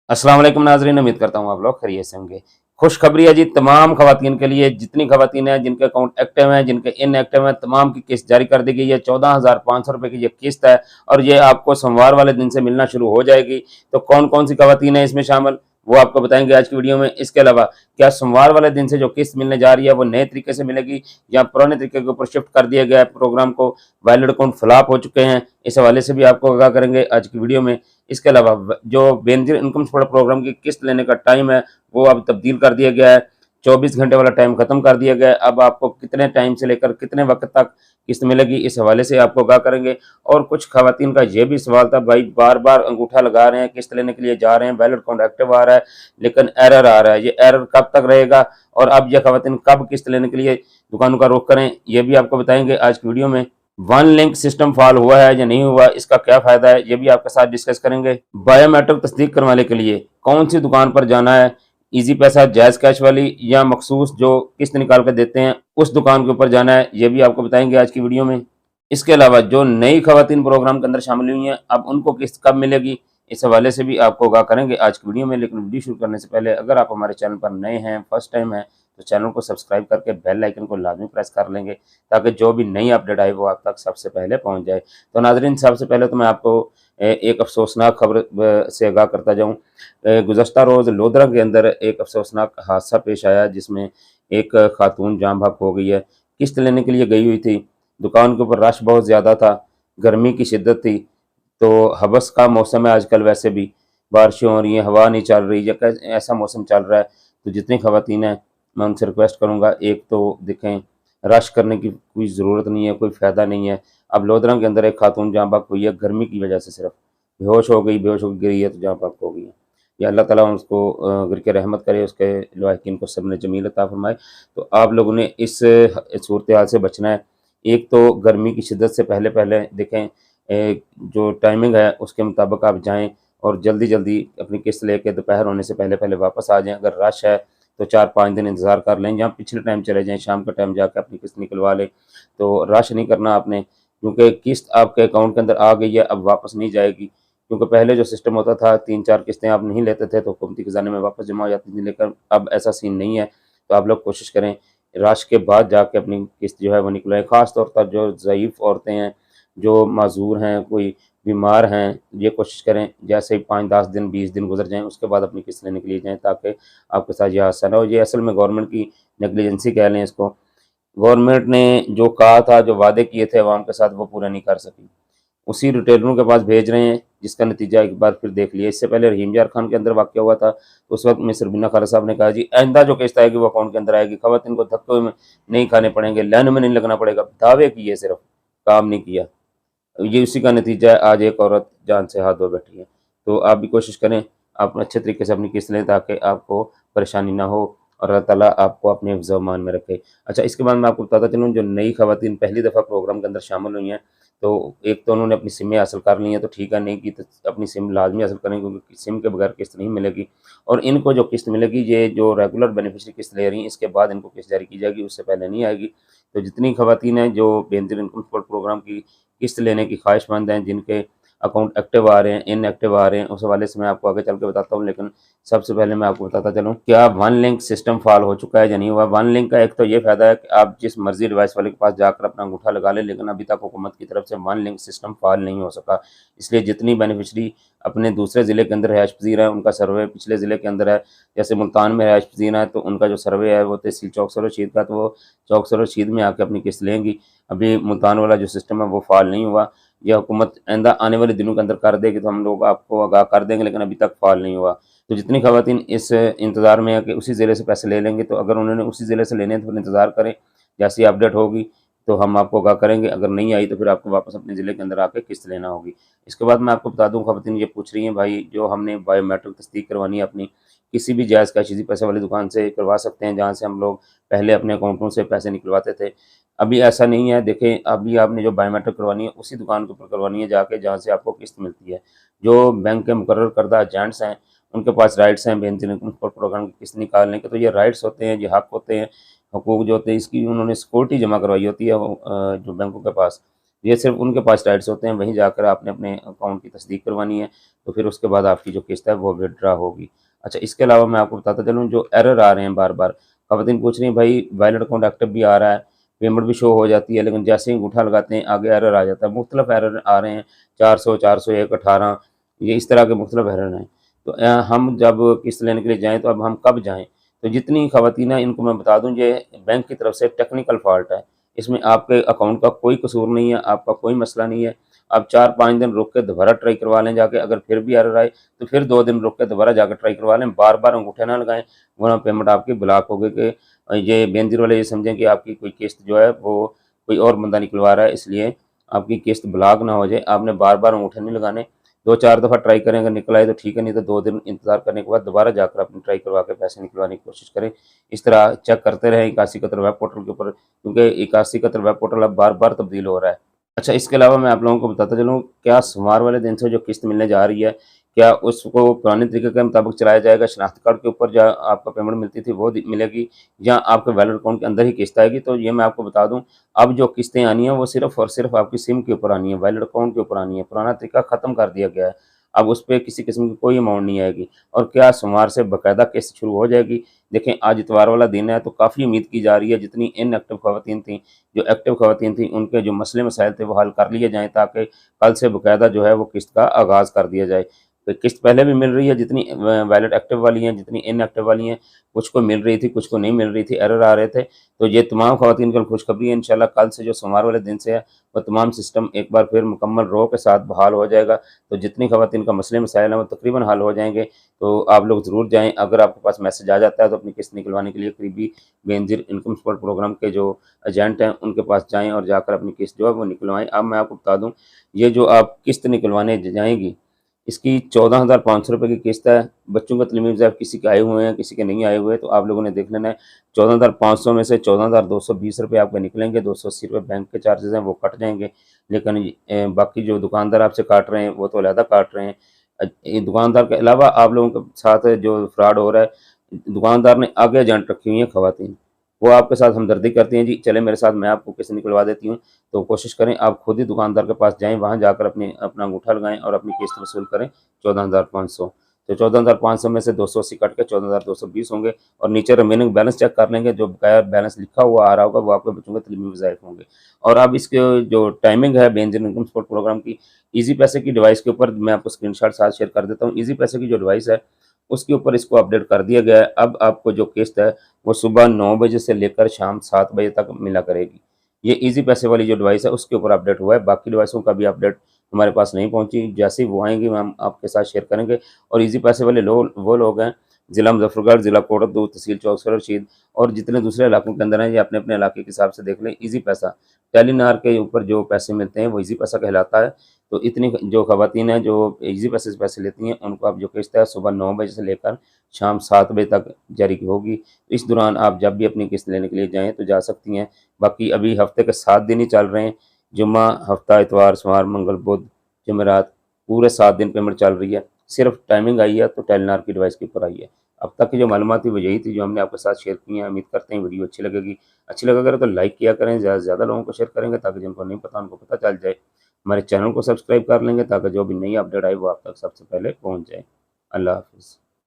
अस्सलाम वालेकुम नाज़रीन, उम्मीद करता हूँ आप लोग खैरियत से होंगे। खुशखबरी है जी तमाम ख़वातीन के लिए, जितनी ख़वातीन हैं जिनके अकाउंट एक्टिव हैं, जिनके इनएक्टिव हैं, तमाम की किस्त जारी कर दी गई है। 14,500 रुपये की ये किस्त है और ये आपको सोमवार वाले दिन से मिलना शुरू हो जाएगी। तो कौन-कौन सी ख़वातीन हैं इसमें शामिल, वो आपको बताएँगे आज की वीडियो में। इसके अलावा क्या सोमवार वाले दिन से जो किस्त मिलने जा रही है वो नए तरीके से मिलेगी या पुराने तरीके के ऊपर शिफ्ट कर दिया गया है प्रोग्राम को, वैलिड अकाउंट फ्लॉप हो चुके हैं, इस हवाले से भी आपको आगाह करेंगे आज की वीडियो में। इसके अलावा जो बेनज़ीर इनकम सपोर्ट प्रोग्राम की किस्त लेने का टाइम है वो अब तब्दील कर दिया गया है। 24 घंटे वाला टाइम खत्म कर दिया गया है। अब आपको कितने टाइम से लेकर कितने वक्त तक किस्त मिलेगी, इस हवाले से आपको आगाह करेंगे। और कुछ खवातीन का ये भी सवाल था, भाई बार बार अंगूठा लगा रहे हैं, किस्त लेने के लिए जा रहे हैं, वैलिड अकाउंट एक्टिव आ रहा है लेकिन एरर आ रहा है, ये एरर कब तक रहेगा और अब ये खवातीन कब किस्त लेने के लिए दुकानों का रुख करें, ये भी आपको बताएंगे आज की वीडियो में। वन लिंक सिस्टम फॉल हुआ है या नहीं हुआ, इसका क्या फायदा है, ये भी आपके साथ डिस्कस करेंगे। बायोमेट्रिक तस्दीक करवाने के लिए कौन सी दुकान पर जाना है, इजी पैसा, जायज कैश वाली या मखसूस जो किस्त निकाल कर देते हैं उस दुकान के ऊपर जाना है, ये भी आपको बताएंगे आज की वीडियो में। इसके अलावा जो नई खवातीन प्रोग्राम के अंदर शामिल हुई हैं, अब उनको किस्त कब मिलेगी, इस हवाले से भी आपको आगाह करेंगे आज की वीडियो में। लेकिन वीडियो शुरू करने से पहले अगर आप हमारे चैनल पर नए हैं, फर्स्ट टाइम है, तो चैनल को सब्सक्राइब करके बेल आइकन को लाजमी प्रेस कर लेंगे ताकि जो भी नई अपडेट आए वो आप तक सबसे पहले पहुंच जाए। तो नाजरीन, सबसे पहले तो मैं आपको एक अफसोसनाक खबर से आगाह करता जाऊँ। गुज़श्ता रोज़ लोधरा के अंदर एक अफसोसनाक हादसा पेश आया जिसमें एक खातून जान बहक हो गई है। किस्त लेने के लिए गई हुई थी, दुकान के ऊपर रश बहुत ज़्यादा था, गर्मी की शिद्दत थी, तो हवस का मौसम है आजकल, वैसे भी बारिशें हो रही हैं, हवा नहीं चल रही है, ऐसा मौसम चल रहा है। तो जितनी खवातीन हैं मैं उनसे रिक्वेस्ट करूँगा, एक तो देखें, रश करने की कोई ज़रूरत नहीं है, कोई फ़ायदा नहीं है। अब लोधरा के अंदर एक खातून जाँ बहक हुई है गर्मी की वजह से, सिर्फ बेहोश हो गई, बेहोश होकर गिरी है तो जाँ बहक हो गई है। या अल्लाह ताला उसको गिर के रहमत करे, उसके लवाहिकीन को सब्र जमील अता फरमाए। तो आप लोगों ने इस सूरत हाल से बचना है। एक तो गर्मी की शिद्दत से पहले-पहले देखें, जो टाइमिंग है उसके मुताबिक आप जाएँ और जल्दी-जल्दी अपनी किस्त लेके दोपहर होने से पहले-पहले वापस आ जाएँ। अगर रश है तो 4-5 दिन इंतज़ार कर लें, या पिछले टाइम चले जाएँ, शाम के टाइम जाके अपनी किस्त निकलवा लें। तो रश नहीं करना आपने, क्योंकि किस्त आपके अकाउंट के अंदर आ गई है, अब वापस नहीं जाएगी। क्योंकि पहले जो सिस्टम होता था 3-4 किस्तें आप नहीं लेते थे तो हुकूमती खजाने में वापस जमा हो जाती थी, लेकिन अब ऐसा सीन नहीं है। तो आप लोग कोशिश करें रश के बाद जाके अपनी किस्त जो है वो निकलवाएँ। ख़ास तौर पर जो ज़ईफ़ औरतें हैं, जो माज़ूर हैं, कोई बीमार हैं, ये कोशिश करें जैसे ही 5-10 दिन 20 दिन गुज़र जाएँ उसके बाद अपनी किस्त लेने के लिए जाएँ, ताकि आपके साथ ये हादसा ना हो। ये असल में गवर्नमेंट की नेग्लिजेंसी कह लें इसको। गवर्नमेंट ने जो कहा था, जो वादे किए थे अवाम के साथ, वो पूरा नहीं कर सकी। उसी रिटेलरों के पास भेज रहे हैं, जिसका नतीजा एक बार फिर देख लिया। इससे पहले रहीम यार खान के अंदर वाक़या हुआ था, तो उस वक़्त मिस्टर बिना खालिद साहब ने कहा जी आइंदा जो किस्त आएगी वो अकाउंट के अंदर आएगी, ख़वातीन को धक्के में नहीं खाने पड़ेंगे, लाइन में नहीं लगना पड़ेगा। दावे किए सिर्फ़, काम नहीं किया। ये उसी का नतीजा है, आज एक औरत जान से हाथ धो बैठी है। तो आप भी कोशिश करें, आप अच्छे तरीके से अपनी किस्त लें ताकि आपको परेशानी ना हो और अल्लाह ताला आपको अपने हिफ्ज़ व अमान में रखे। अच्छा, इसके बाद मैं आपको बताता चलूँ, जो नई ख़वातीन पहली दफ़ा प्रोग्राम के अंदर शामिल हुई हैं, तो एक तो उन्होंने अपनी सिमें हासिल कर ली हैं, तो ठीक है, नहीं की तो अपनी सिम लाज़मी हासिल करें, क्योंकि सिम के बगैर किस्त नहीं मिलेगी। और इनको जो किस्त मिलेगी, ये जो रेगुलर बेनिफिशरी किस्त ले रही हैं, इसके बाद इनको किस्त जारी की जाएगी, उससे पहले नहीं आएगी। तो जितनी ख़वातीन हैं जो बेनज़ीर इनकम सपोर्ट प्रोग्राम की किस्त लेने की ख्वाहिशमंद हैं, जिनके अकाउंट एक्टिव आ रहे हैं, इनएक्टिव आ रहे हैं, उस हवाले से मैं आपको आगे चल के बताता हूँ। लेकिन सबसे पहले मैं आपको बताता चलूँ, क्या वन लिंक सिस्टम फॉल हो चुका है या नहीं हुआ। वन लिंक का एक तो ये फ़ायदा है कि आप जिस मर्ज़ी डिवाइस वाले के पास जाकर अपना अंगूठा लगा लें, लेकिन अभी तक हुकूमत की तरफ से वन लिंक सिस्टम फॉल नहीं हो सका। इसलिए जितनी बेनिफिशरी अपने दूसरे ज़िले के अंदर रिहाइश पज़ीर है, उनका सर्वे पिछले ज़िले के अंदर है। जैसे मुल्तान में रिहाइश पज़ीर है तो उनका जो सर्वे है वो तहसील चौक सर रशीद का, तो वो चौक सर रशीद में आके अपनी किस्त लेंगी। अभी मुल्तान वाला जो सिस्टम है वो फ़ाल नहीं हुआ। यह हुकूमत आइंदा आने वाले दिनों के अंदर कर देगी तो हम लोग आपको आगाह कर देंगे, लेकिन अभी तक फ़ाल नहीं हुआ। तो जितनी ख़वातीन इस इंतज़ार में है कि उसी ज़िले से पैसे ले लेंगे, तो अगर उन्होंने उसी ज़िले से लेने हैं तो फिर इंतज़ार करें, जैसी अपडेट होगी तो हम आपको आगाह करेंगे। अगर नहीं आई तो फिर आपको वापस अपने ज़िले के अंदर आके किस्त लेना होगी। इसके बाद मैं आपको बता दूँ, ख़वातीन ये पूछ रही हैं, भाई जो हमने बायोमेट्रिक तस्दीक करवानी है अपनी, किसी भी जायज़ कैश पैसे वाली दुकान से करवा सकते हैं, जहाँ से हम लोग पहले अपने अकाउंटों से पैसे निकलवाते थे। अभी ऐसा नहीं है, देखें, अभी आपने जो बायोमेट्रिक करवानी है उसी दुकान के ऊपर करवानी है जाके, जहाँ से आपको किस्त मिलती है। जो बैंक के मुकर्रर करदा एजेंट्स हैं, उनके पास राइट्स हैं बेनज़ीर इनकम सपोर्ट प्रोग्राम की किस्त निकालने के। तो ये राइट्स होते हैं, ये हक़ होते हैं, हुकूक जो होते हैं, इसकी उन्होंने सिक्योरिटी जमा करवाई होती है जो बैंकों के पास। ये सिर्फ उनके पास राइट्स होते हैं, वहीं जाकर आपने अपने अकाउंट की तस्दीक करवानी है, तो फिर उसके बाद आपकी जो किस्त है वो विथड्रा होगी। अच्छा, इसके अलावा मैं आपको बताता चलूँ, जो एरर आ रहे हैं बार बार, खवातीन पूछ रही हैं भाई वैलिड अकाउंट एक्टिव भी आ रहा है, पेमेंट भी शो हो जाती है, लेकिन जैसे ही अंगूठा लगाते हैं आगे एरर आ जाता है। मुख्तलिफ एरर आ रहे हैं, 400, 401, 18, ये इस तरह के मुख्तलिफ एरर हैं। तो हम जब किस्त लेने के लिए जाएँ तो अब हम कब जाएँ? तो जितनी खवातीन हैं इनको मैं बता दूँ, ये बैंक की तरफ से टेक्निकल फ़ॉल्ट है। इसमें आपके अकाउंट का कोई कसूर नहीं है, आपका कोई मसला नहीं है। आप 4-5 दिन रुक के दोबारा ट्राई करवा लें जाके, अगर फिर भी एरर आए तो फिर 2 दिन रुक के दोबारा जाकर ट्राई करवा लें। बार-बार अंगूठे ना लगाएँ, वरना पेमेंट आपकी ब्लॉक हो गई कि ये बेनज़ीर वाले ये समझें कि आपकी कोई किस्त जो है वो कोई और बंदा निकलवा रहा है, इसलिए आपकी किस्त ब्लॉक ना हो जाए। आपने बार-बार अंगूठे नहीं लगाने, 2-4 दफ़ा ट्राई करें, अगर निकल आए तो ठीक है, नहीं तो 2 दिन इंतज़ार करने के बाद दोबारा जाकर अपनी ट्राई करवा के पैसे निकलवाने की कोशिश करें। इस तरह चेक करते रहें 81 कतर वेब पोर्टल के ऊपर, क्योंकि 81 कतर वेब पोर्टल अब बार-बार तब्दील हो रहा है। अच्छा, इसके अलावा मैं आप लोगों को बताता चलूँ, क्या सोमवार वाले दिन से जो किस्त मिलने जा रही है, क्या उसको पुराने तरीके के मुताबिक चलाया जाएगा? शनाख्ती कार्ड के ऊपर जहाँ आपको पेमेंट मिलती थी वो मिलेगी, या आपके वैलिड अकाउंट के अंदर ही किस्त आएगी? तो ये मैं आपको बता दूँ, अब जो किस्तें आनी हैं वो सिर्फ़ और सिर्फ़ आपकी सिम के ऊपर आनी है, वैलिड अकाउंट के ऊपर आनी है। पुराना तरीका ख़त्म कर दिया गया है। अब उस पे किसी किस्म की कोई अमाउंट नहीं आएगी, और क्या सोमवार से बाकायदा किस्त शुरू हो जाएगी। देखें, आज इतवार वाला दिन है, तो काफ़ी उम्मीद की जा रही है जितनी इनएक्टिव ख़वातीन थीं, जो एक्टिव ख़वातीन थीं, उनके जो मसले मसाइल थे वो हल कर लिए जाएँ, ताकि कल से बाकायदा जो है वो किस्त का आगाज़ कर दिया जाए। तो किस्त पहले भी मिल रही है, जितनी वैलिड एक्टिव वाली हैं, जितनी इनएक्टिव वाली हैं, कुछ को मिल रही थी, कुछ को नहीं मिल रही थी, एरर आ रहे थे। तो ये तमाम ख़वातीन के लिए खुशखबरी है, इंशाअल्लाह कल से जो सोमवार वाले दिन से है, वो तमाम सिस्टम एक बार फिर मुकम्मल रो के साथ बहाल हो जाएगा। तो जितनी ख़वातीन का मसले मसाइल हैं वो तकरीबन हल हो जाएँगे। तो आप लोग ज़रूर जाएँ, अगर आपके पास मैसेज आ जाता है तो अपनी किस्त निकलवाने के लिए करीबी बेनज़ीर इनकम सपोर्ट प्रोग्राम के जो एजेंट हैं उनके पास जाएँ और जाकर अपनी किस्त जो है वो निकलवाएँ। अब मैं आपको बता दूँ, ये जो आप किस्त निकलवाने जाएँगी, इसकी 14,500 रुपए की किस्त है। बच्चों का तालीमी ज़ैफ़ किसी के आए हुए हैं, किसी के नहीं आए हुए, तो आप लोगों ने देख लेना है। 14,500 में से 14,220 रुपए आपके निकलेंगे, 280 रुपए बैंक के चार्जेज़ हैं वो कट जाएँगे। लेकिन बाकी जो दुकानदार आपसे काट रहे हैं वो तो अलहदा काट रहे हैं। ये दुकानदार के अलावा आप लोगों के साथ जो फ्रॉड हो रहा है, दुकानदार ने आगे एजेंट रखी हुई हैं खवातीन। वो आपके साथ हमदर्दी करती हैं, जी चलें मेरे साथ, मैं आपको किस्त निकलवा देती हूँ। तो कोशिश करें आप खुद ही दुकानदार के पास जाएँ, वहाँ जाकर अपना अंगूठा लगाएँ और अपनी किस्त वसूल करें 14,500। तो 14,500 में से 280 कट के 14,220 होंगे, और नीचे रिमेनिंग बैलेंस चेक कर लेंगे, जो बकाया बैलेंस लिखा हुआ आ रहा होगा वो आपके बच्चों के तालीमी वज़ाइफ होंगे। और अब इसके जो टाइमिंग है बेनज़ीर इनकम सपोर्ट प्रोग्राम की, ईज़ी पैसे की डिवाइस के ऊपर मैं आपको स्क्रीनशॉट साथ शेयर कर देता हूँ। ईज़ी पैसे की जो डिवाइस है उसके ऊपर इसको अपडेट कर दिया गया है। अब आपको जो किस्त है वो सुबह 9 बजे से लेकर शाम 7 बजे तक मिला करेगी। ये ईज़ी पैसे वाली जो डिवाइस है उसके ऊपर अपडेट हुआ है, बाकी डिवाइसों का भी अपडेट हमारे पास नहीं पहुँची। जैसे ही वो आएँगी हम आपके साथ शेयर करेंगे। और ईज़ी पैसे वाले वो लोग हैं, ज़िला मुज़फ़्फ़रगढ़, ज़िला कोटद्दू, तहसील चौकसर रशीद और जितने दूसरे इलाकों के अंदर हैं, ये अपने-अपने इलाके के हिसाब से देख लें। ईज़ी पैसा, टेलीनार के ऊपर जो पैसे मिलते हैं वो ईज़ी पैसा कहलाता है। तो इतनी जो खवातीन हैं जो ईज़ी पैसे से पैसे लेती हैं, उनको अब जो किस्त है सुबह 9 बजे से लेकर शाम 7 बजे तक जारी होगी। इस दौरान आप जब भी अपनी किस्त लेने के लिए जाएँ तो जा सकती हैं। बाकी अभी हफ़्ते के 7 दिन ही चल रहे हैं। जुम्मा, हफ़्ता, इतवार, सोमवार, मंगल, बुध, जुमेरात, पूरे 7 दिन पेमेंट चल रही है। सिर्फ़ टाइमिंग आई है तो टेलीनार की डिवाइस के ऊपर आई है। अब तक की जो मालूमात थी वो यही थी जो हमने आपके साथ शेयर की हैं। उम्मीद करते हैं वीडियो अच्छी लगेगी। अच्छी लगा करे तो लाइक किया करें, ज़्यादा से ज़्यादा लोगों को शेयर करेंगे ताकि जिनको नहीं पता उनको पता चल जाए। हमारे चैनल को सब्सक्राइब कर लेंगे ताकि जो भी नई अपडेट आए वो आप तक सबसे पहले पहुँच जाए। अल्लाह हाफ़िज़।